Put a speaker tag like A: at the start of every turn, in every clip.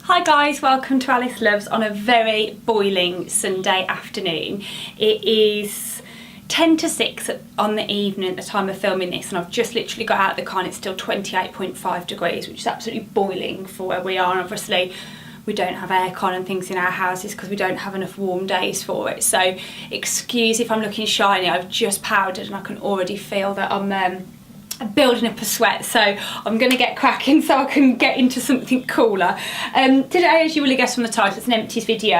A: Hi guys, welcome to Alice Loves on a very boiling Sunday afternoon. It is 10 to 6 on the evening at the time of filming this, and I've just literally got out of the car and it's still 28.5 degrees, which is absolutely boiling for where we are, and obviously we don't have aircon and things in our houses because we don't have enough warm days for it. So excuse if I'm looking shiny, I've just powdered and I can already feel that I'm building up a sweat, so I'm going to get cracking so I can get into something cooler. Today, as you will guess from the title, it's an empties video.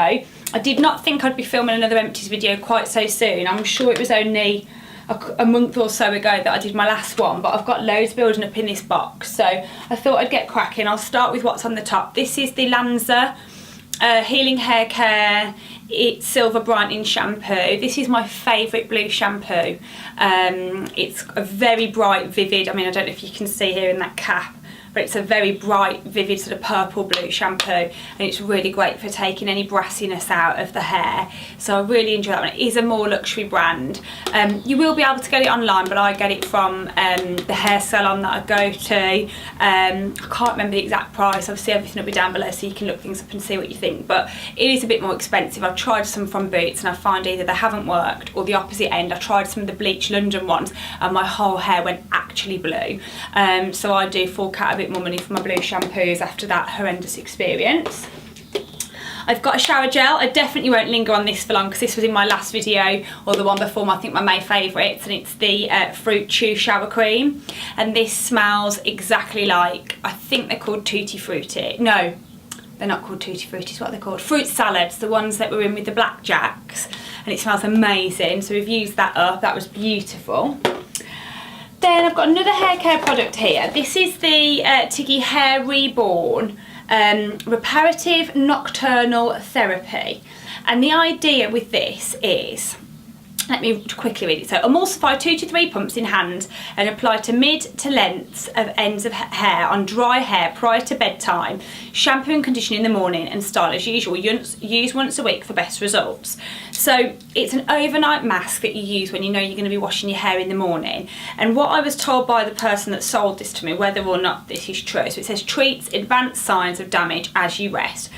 A: I did not think I'd be filming another empties video quite so soon. I'm sure it was only a month or so ago that I did my last one, but I've got loads building up in this box, so I thought I'd get cracking. I'll start with what's on the top. This is the Lanza Healing Hair Care It's Silver Brightening Shampoo. This is my favourite blue shampoo. It's a very bright, vivid, I mean, I don't know if you can see here in that cap, but it's a very bright, vivid sort of purple blue shampoo, and it's really great for taking any brassiness out of the hair. So I really enjoy that one. It is a more luxury brand. You will be able to get it online, but I get it from the hair salon that I go to. I can't remember the exact price. Obviously everything will be down below so you can look things up and see what you think, but it is a bit more expensive. I've tried some from Boots and I find either they haven't worked, or the opposite end, I tried some of the Bleach London ones and my whole hair went actually blue. So I do fork out a bit more money for my blue shampoos after that horrendous experience. I've got a shower gel. I definitely won't linger on this for long because this was in my last video, or the one before, I think my May favourites, and it's the Fruit Chew Shower Cream, and this smells exactly like, I think they're called Tutti Frutti. No, they're not called Tutti Frutti, what are they called? Fruit salads, the ones that were in with the blackjacks, and it smells amazing. So we've used that up, that was beautiful. Then I've got another hair care product here. This is the Tigi Hair Reborn Reparative Nocturnal Therapy. And the idea with this is, let me quickly read it. So emulsify 2 to 3 pumps in hand and apply to mid to lengths of ends of hair on dry hair prior to bedtime. Shampoo and condition in the morning and style as usual. Use once a week for best results. So it's an overnight mask that you use when you know you're going to be washing your hair in the morning. And what I was told by the person that sold this to me, whether or not this is true, so it says treats advanced signs of damage as you rest.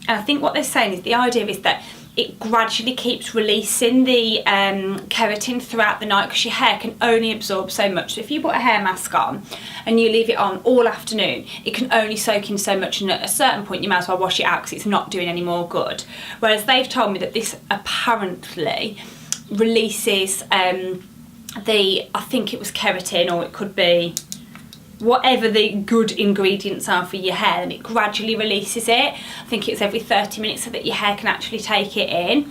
A: And I think what they're saying is the idea is that it gradually keeps releasing the keratin throughout the night, because your hair can only absorb so much. So if you put a hair mask on and you leave it on all afternoon, it can only soak in so much, and at a certain point you might as well wash it out because it's not doing any more good. Whereas they've told me that this apparently releases I think it was keratin, or it could be whatever the good ingredients are for your hair, and it gradually releases it. I think it's every 30 minutes so that your hair can actually take it in.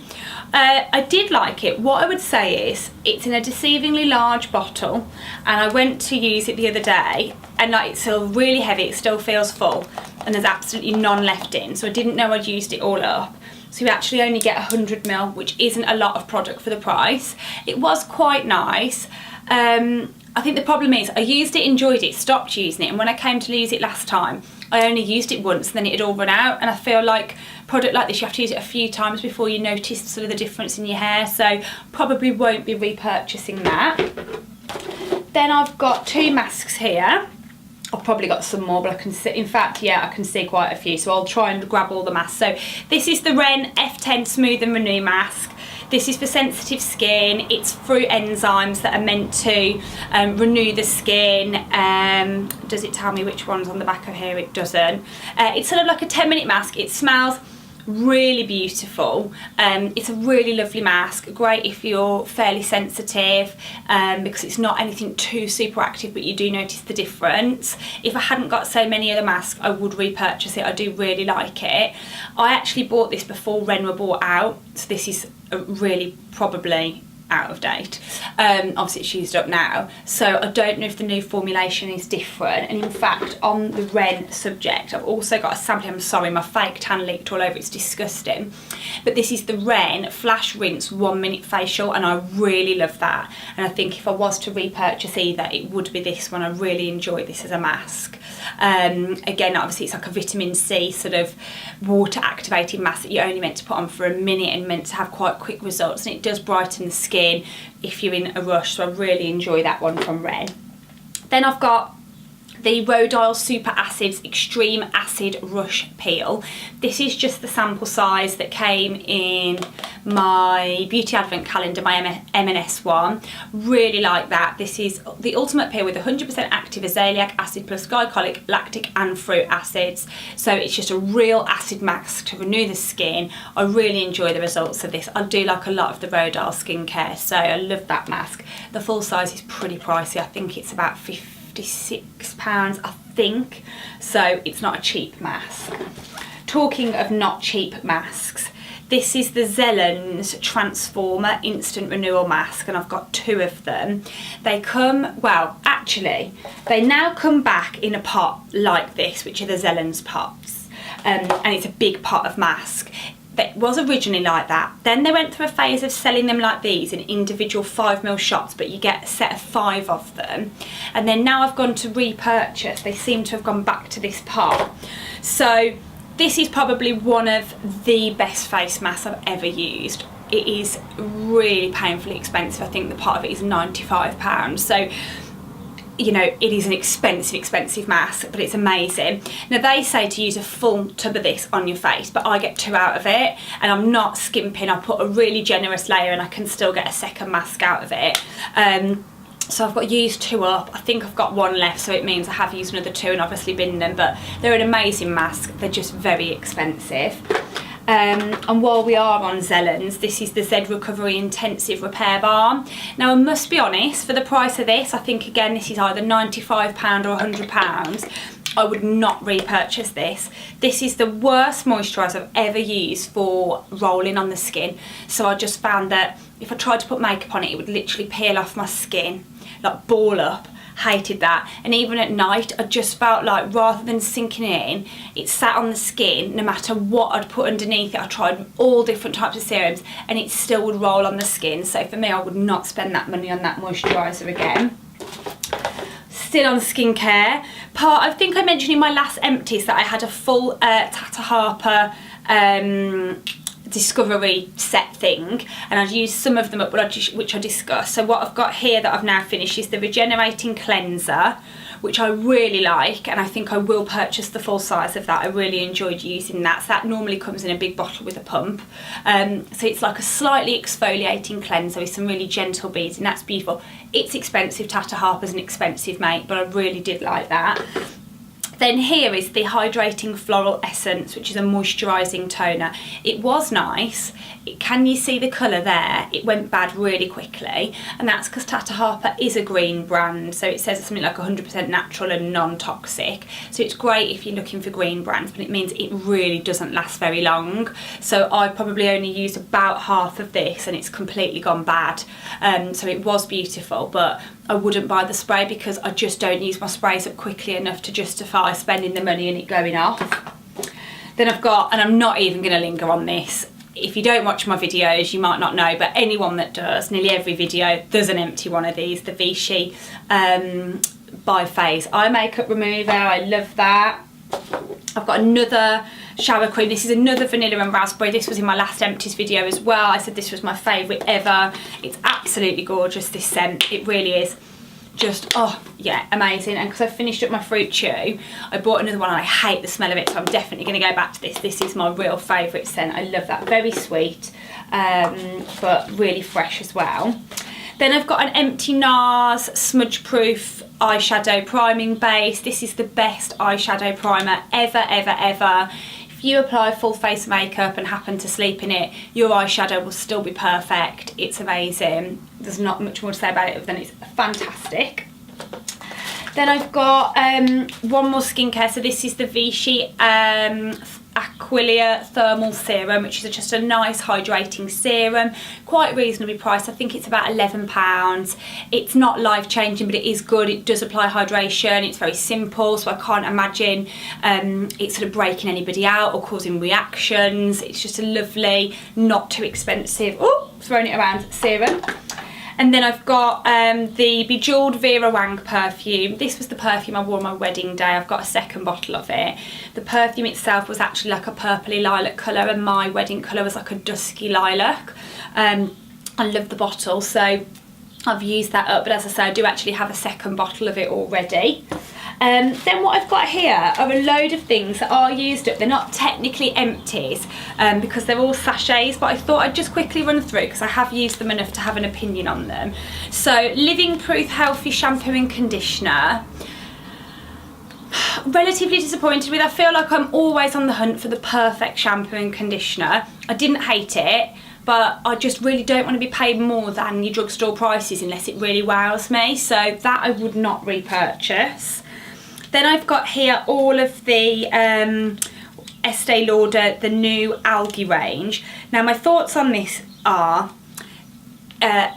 A: I did like it. What I would say is it's in a deceivingly large bottle, and I went to use it the other day and like, it's still really heavy, it still feels full, and there's absolutely none left in, so I didn't know I'd used it all up. So you actually only get 100ml, which isn't a lot of product for the price. It was quite nice. I think the problem is I used it, enjoyed it, stopped using it, and when I came to use it last time, I only used it once and then it had all run out, and I feel like a product like this you have to use it a few times before you notice sort of the difference in your hair, so probably won't be repurchasing that. Then I've got 2 masks here. I've probably got some more, but I can see, in fact, yeah, I can see quite a few, so I'll try and grab all the masks. So this is the Ren F10 Smooth and Renew Mask. This is for sensitive skin. It's fruit enzymes that are meant to renew the skin. Does it tell me which one's on the back of here? It doesn't. It's sort of like a 10-minute mask. It smells really beautiful. It's a really lovely mask, great if you're fairly sensitive, because it's not anything too super active, but you do notice the difference. If I hadn't got so many other masks, I would repurchase it. I do really like it. I actually bought this before Ren were bought out, so this is really probably out of date. Obviously it's used up now, so I don't know if the new formulation is different. And in fact, on the Ren subject, I've also got a sample. I'm sorry, my fake tan leaked all over, it's disgusting, but this is the Ren Flash Rinse 1-minute facial, and I really love that, and I think if I was to repurchase either, it would be this one. I really enjoy this as a mask. Again, obviously it's like a vitamin C sort of water activated mask that you're only meant to put on for a minute and meant to have quite quick results, and it does brighten the skin if you're in a rush, so I really enjoy that one from Ren. Then I've got the Rodial Super Acid's Extreme Acid Rush Peel. This is just the sample size that came in my Beauty Advent Calendar, my M&S one. Really like that. This is the ultimate peel with 100% active azelaic acid plus glycolic, lactic and fruit acids. So it's just a real acid mask to renew the skin. I really enjoy the results of this. I do like a lot of the Rodial skincare, so I love that mask. The full size is pretty pricey. I think it's about £56, I think, so it's not a cheap mask. Talking of not cheap masks, this is the Zelens Transformer Instant Renewal Mask, and I've got 2 of them. They come, well, actually, they now come back in a pot like this, which are the Zelens pots, and it's a big pot of mask. It was originally like that. Then they went through a phase of selling them like these in individual 5ml shots, but you get a set of 5 of them. And then now I've gone to repurchase. They seem to have gone back to this pot. So this is probably one of the best face masks I've ever used. It is really painfully expensive. I think the pot of it is £95. So, you know, it is an expensive mask, but it's amazing. Now they say to use a full tub of this on your face, but I get 2 out of it, and I'm not skimping. I put a really generous layer and I can still get a second mask out of it. So I've got used 2 up. I think I've got 1 left, so it means I have used another 2 and obviously binned them, but they're an amazing mask. They're just very expensive. And while we are on Zelens, this is the Z Recovery Intensive Repair Balm. Now I must be honest, for the price of this, I think again this is either £95 or £100. I would not repurchase this. This is the worst moisturiser I've ever used for rolling on the skin. So I just found that if I tried to put makeup on it, it would literally peel off my skin, like ball up. Hated that. And even at night I just felt like rather than sinking in, it sat on the skin no matter what I'd put underneath it. I tried all different types of serums and it still would roll on the skin. So for me, I would not spend that money on that moisturiser again. Still on skincare, I think I mentioned in my last Empties that I had a full Tata Harper discovery set thing, and I've used some of them up which I discussed. So what I've got here that I've now finished is the Regenerating Cleanser, which I really like, and I think I will purchase the full size of that. I really enjoyed using that. So that normally comes in a big bottle with a pump. So it's like a slightly exfoliating cleanser with some really gentle beads, and that's beautiful. It's expensive. Tata Harper's an expensive mate, but I really did like that. Then here is the Hydrating Floral Essence, which is a moisturising toner. It was nice. Can you see the colour there? It went bad really quickly, and that's because Tata Harper is a green brand, so it says it's something like 100% natural and non-toxic. So it's great if you're looking for green brands, but it means it really doesn't last very long. So I probably only used about half of this and it's completely gone bad. So it was beautiful, but I wouldn't buy the spray because I just don't use my sprays up quickly enough to justify spending the money and it going off. Then I've got, and I'm not even going to linger on this, if you don't watch my videos you might not know, but anyone that does, nearly every video there's an empty one of these, the Vichy by Phase eye makeup remover. I love that. I've got another shower cream. This is another vanilla and raspberry. This was in my last Empties video as well. I said this was my favourite ever. It's absolutely gorgeous, this scent. It really is. Just, oh yeah, amazing. And because I finished up my Fruit Chew, I bought another one and I hate the smell of it, so I'm definitely going to go back to this. This is my real favourite scent. I love that. Very sweet, but really fresh as well. Then I've got an empty Nars Smudge Proof eyeshadow priming base. This is the best eyeshadow primer ever. If you apply full face makeup and happen to sleep in it, your eyeshadow will still be perfect. It's amazing. There's not much more to say about it other than it's fantastic. Then I've got one more skincare. So this is the Vichy Aqualia Thermal Serum, which is just a nice hydrating serum, quite reasonably priced. I think it's about £11. It's not life-changing, but it is good. It does apply hydration. It's very simple, so I can't imagine it sort of breaking anybody out or causing reactions. It's just a lovely, not too expensive, oh, throwing it around, serum. And then I've got the Bejeweled Vera Wang perfume. This was the perfume I wore on my wedding day. I've got a second bottle of it. The perfume itself was actually like a purpley lilac colour, and my wedding colour was like a dusky lilac. I love the bottle, so I've used that up. But as I say, I do actually have a second bottle of it already. Then what I've got here are a load of things that are used up. They're not technically empties because they're all sachets, but I thought I'd just quickly run through because I have used them enough to have an opinion on them. So Living Proof Healthy Shampoo and Conditioner. Relatively disappointed with. I feel like I'm always on the hunt for the perfect shampoo and conditioner. I didn't hate it, but I just really don't want to be paid more than your drugstore prices unless it really wows me, so that I would not repurchase. Then I've got here all of the Estee Lauder, the new algae range. Now my thoughts on this are,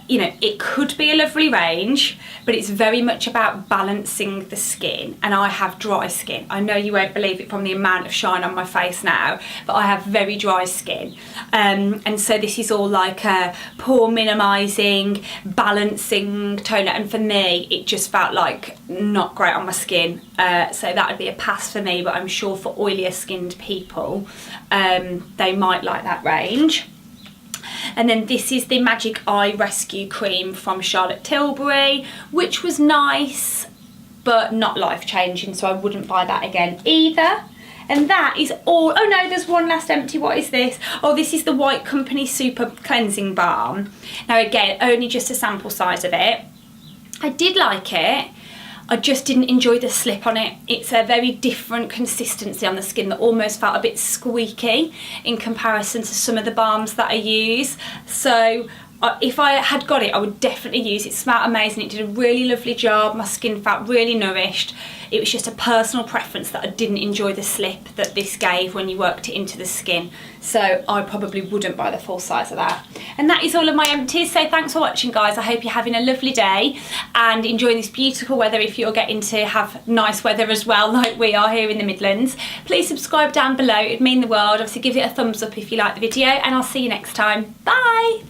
A: you know, it could be a lovely range, but it's very much about balancing the skin, and I have dry skin. I know you won't believe it from the amount of shine on my face now, but I have very dry skin, and so this is all like a pore minimising, balancing toner, and for me it just felt like not great on my skin, so that would be a pass for me, but I'm sure for oilier skinned people they might like that range. And then this is the Magic Eye Rescue Cream from Charlotte Tilbury, which was nice, but not life-changing, so I wouldn't buy that again either. And that is all. Oh no, there's one last empty. What is this? Oh, this is the White Company Super Cleansing Balm. Now again, only just a sample size of it. I did like it. I just didn't enjoy the slip on it. It's a very different consistency on the skin that almost felt a bit squeaky in comparison to some of the balms that I use. So if I had got it, I would definitely use it. It smelled amazing. It did a really lovely job. My skin felt really nourished. It was just a personal preference that I didn't enjoy the slip that this gave when you worked it into the skin. So I probably wouldn't buy the full size of that. And that is all of my empties. So thanks for watching, guys. I hope you're having a lovely day and enjoying this beautiful weather if you're getting to have nice weather as well, like we are here in the Midlands. Please subscribe down below. It'd mean the world. Obviously give it a thumbs up if you like the video, and I'll see you next time. Bye.